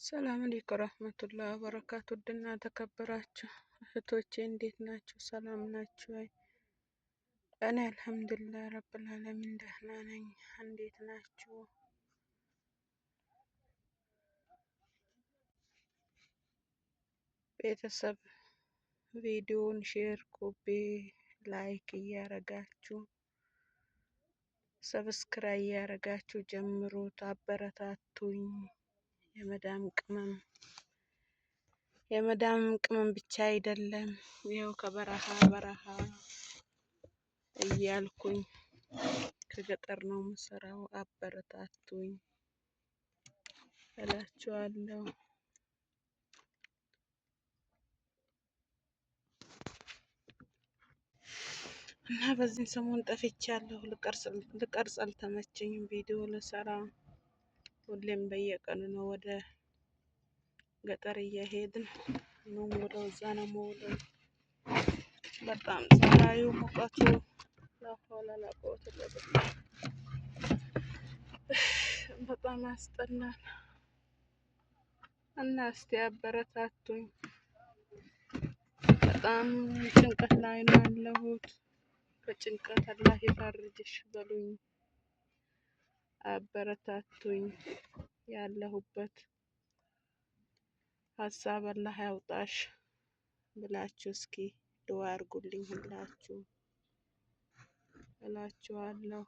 ሰላም አለይኩም ወራህመቱላሂ ወበረካቱ። ውድና ተከበራችሁ እህቶቼ እንዴት ናችሁ? ሰላም ናችሁ ወይ? እኔ አልሐምዱሊላህ ረብል ዓለሚን ደህና ነኝ። እንዴት ናችሁ ቤተሰብ? ቪዲዮውን ሼር፣ ኮፒ፣ ላይክ እያረጋችሁ ሰብስክራይብ እያረጋችሁ ጀምሩት፣ አበረታቱኝ። የመዳም ቅመም ብቻ አይደለም፣ ያው ከበረሃ በረሃ እያልኩኝ ከገጠር ነው የምሰራው። አበረታቱኝ እላችኋለሁ። እና በዚህ ሰሞን ጠፍቻለሁ። ልቀርጽ አልተመቸኝም። ቪዲዮ ልሰራ ሁሌም በየቀኑ ነው ወደ ገጠር እየሄድን ነው። ወደዛ ነው የምውለው። በጣም ፀሐዩ ሙቀቱ በጣም ያስጠላል። እና እስቲ አበረታቱኝ። በጣም ጭንቀት ላይ ነው ያለሁት። በጭንቀት አላህ ይፈርጅሽ በሉኝ፣ አበረታቱኝ። ያለሁበት ሀሳብ አላህ ያውጣሽ ብላችሁ እስኪ ዱዓ አድርጉልኝ ሁላችሁ እላችኋለሁ።